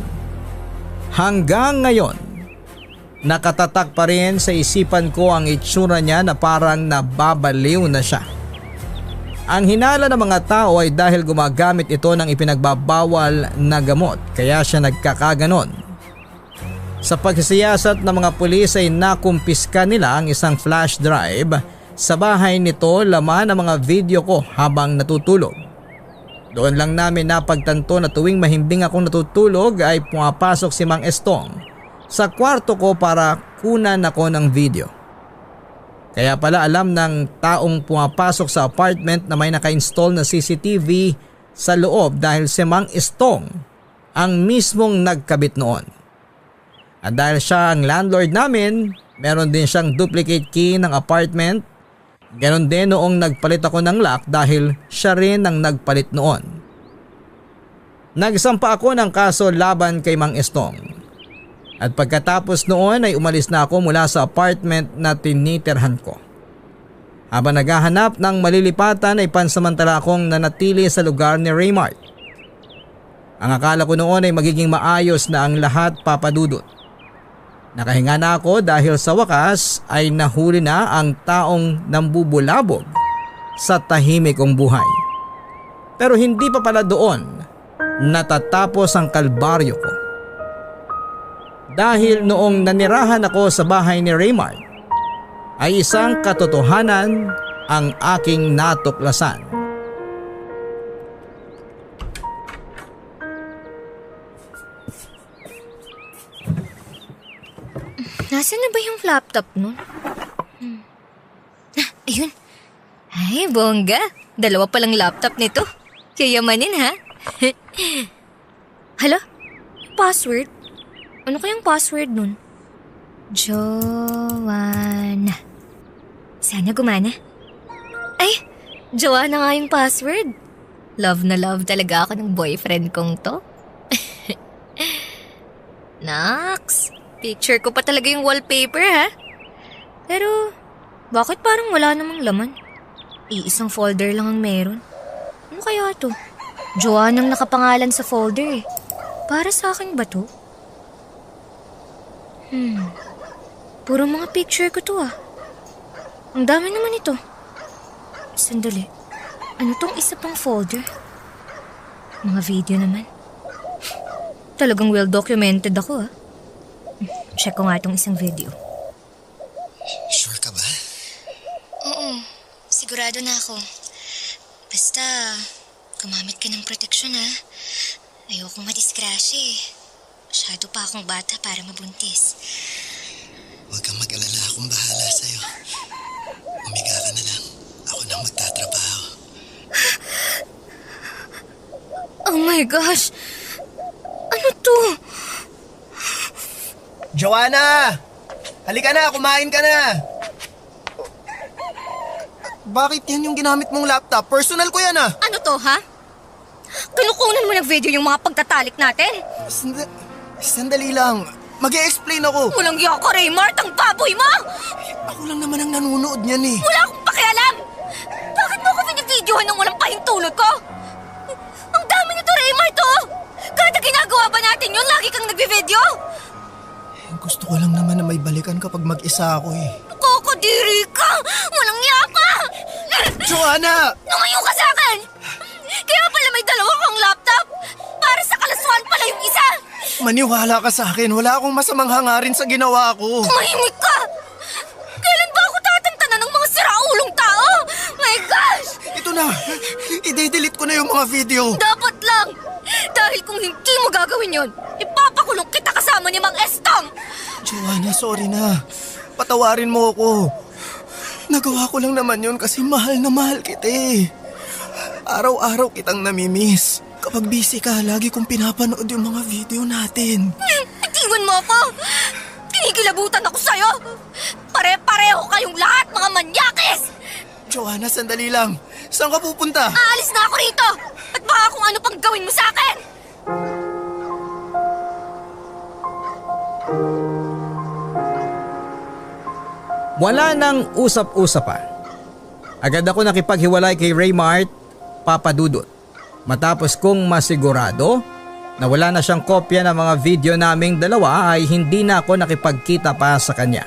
Hanggang ngayon, nakatatak pa rin sa isipan ko ang itsura niya na parang nababaliw na siya. Ang hinala ng mga tao ay dahil gumagamit ito ng ipinagbabawal na gamot kaya siya nagkakaganon. Sa pagsisiyasat ng mga pulis ay nakumpiska nila ang isang flash drive. Sa bahay nito laman ang mga video ko habang natutulog. Doon lang namin napagtanto na tuwing mahimbing akong natutulog ay pumapasok si Mang Estong sa kwarto ko para kunan ako ng video. Kaya pala alam ng taong pumapasok sa apartment na may naka-install na CCTV sa loob dahil si Mang Estong ang mismong nagkabit noon. At dahil siya ang landlord namin, meron din siyang duplicate key ng apartment. Ganon din noong nagpalit ako ng lock dahil siya rin ang nagpalit noon. Nagsampa ako ng kaso laban kay Mang Estong. At pagkatapos noon ay umalis na ako mula sa apartment na tinitirhan ko. Habang naghahanap ng malilipatan ay pansamantala akong nanatili sa lugar ni Raymart. Ang akala ko noon ay magiging maayos na ang lahat, papadudot. Nakahinga na ako dahil sa wakas ay nahuli na ang taong nambubulabog sa tahimik kong buhay. Pero hindi pa pala doon natatapos ang kalbaryo ko. Dahil noong nanirahan ako sa bahay ni Raymart ay isang katotohanan ang aking natuklasan. Nasaan na ba yung laptop nun? Ayun. Ay, bongga. Dalawa palang laptop nito. Yayamanin ha? Hala? Password? Ano kayang password nun? Joanna. Sana gumana. Ay, Joanna nga yung password. Love na love talaga ako ng boyfriend kong to. Naks. Picture ko pa talaga yung wallpaper ha. Pero, bakit parang wala namang laman? Iisang folder lang ang meron. Ano kaya to? Joanna ang nakapangalan sa folder eh. Para sa akin ba to? Puro mga picture ko to ah. Ang dami naman ito. Sandali. Ano tong isa pang folder? Mga video naman. Talagang well documented ako ah. Check ko nga itong isang video. Sure ka ba? Oo, sigurado na ako. Basta, gumamit ka ng proteksyon ha. Ayokong madisgrasya eh. Masyado pa akong bata para mabuntis. Huwag kang mag-alala, akong bahala sa'yo. Umiga ka na lang. Ako nang magtatrabaho. Oh my gosh! Ano to? Joanna! Halika na, kumain ka na! Bakit yan yung ginamit mong laptop? Personal ko yan ah! Ano to ha? Kinukunan mo ng video yung mga pagtatalik natin? Sandali lang. Mag-e-explain ako. Walang iya ka, Raymart, ang baboy mo! Ako lang naman ang nanonood niyan eh. Wala akong pakialam! Bakit mo ako binibidyohan ng walang pahintulot ko? Ang dami nito, Raymart, oh! Kada ginagawa ba natin yun, lagi kang nagbe-video? Gusto ko lang naman na may balikan kapag mag-isa ako eh. Kakadiri ka! Walang iya ka! Joanna! Lumayo ka sa akin! Kaya pala may dalawa kang laptop! Para sa kalaswaan pala yung isa! Maniwala ka sa akin. Wala akong masamang hangarin sa ginawa ko. Tumahimik ka! Kailan ba ako tatantanan ng yung mga video. Dapat lang! Dahil kung hindi mo gagawin yon, ipapakulong kita kasama ni Mang Estong! Joanna, sorry na. Patawarin mo ako. Nagawa ko lang naman yun kasi mahal na mahal kita eh. Araw-araw kitang namimiss. Kapag busy ka, lagi kong pinapanood yung mga video natin. Itiwan mo ako! Kinikilabutan ako sa'yo! Pare-pareho kayong lahat, mga manyakis! Joanna, sandali lang. Saan ka pupunta? Aalis na ako rito! At baka kung ano pang gawin mo sa akin! Wala nang usap-usap pa. Agad ako nakipaghiwalay kay Raymart, Papa Dudut. Matapos kong masigurado na wala na siyang kopya ng mga video naming dalawa ay hindi na ako nakipagkita pa sa kanya.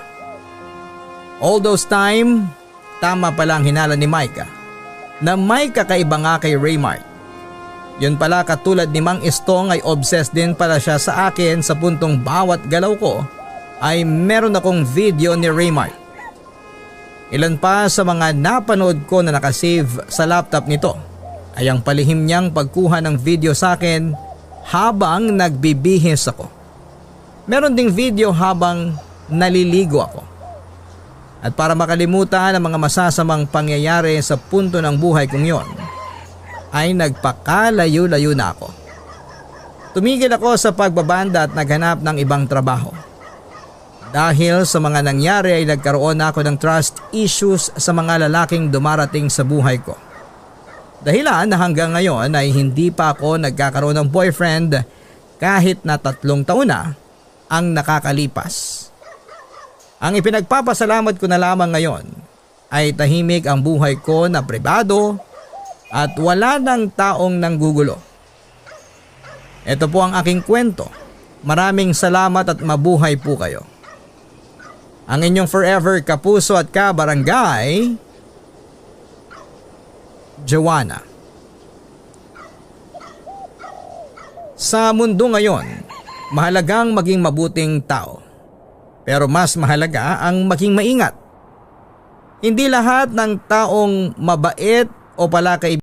All those time, tama pala ang hinala ni Micah na may kakaiba nga kay Raymart. Yun pala, katulad ni Mang Estong ay obsessed din pala siya sa akin sa puntong bawat galaw ko ay meron akong video ni Raymart. Ilan pa sa mga napanood ko na nakasave sa laptop nito ay ang palihim niyang pagkuha ng video sa akin habang nagbibihis ako. Meron ding video habang naliligo ako. At para makalimutan ang mga masasamang pangyayari sa punto ng buhay kong yon, ay nagpakalayo-layo na ako. Tumigil ako sa pagbabanda at naghanap ng ibang trabaho. Dahil sa mga nangyari ay nagkaroon na ako ng trust issues sa mga lalaking dumarating sa buhay ko. Dahilan na hanggang ngayon ay hindi pa ako nagkakaroon ng boyfriend kahit na 3 taon na ang nakakalipas. Ang ipinagpapasalamat ko na lamang ngayon ay tahimik ang buhay ko na pribado at wala ng taong nanggugulo. Ito po ang aking kwento. Maraming salamat at mabuhay po kayo. Ang inyong forever kapuso at kabarangay, Joanna. Sa mundo ngayon, mahalagang maging mabuting tao. Pero mas mahalaga ang maging maingat. Hindi lahat ng taong mabait o palakaibigan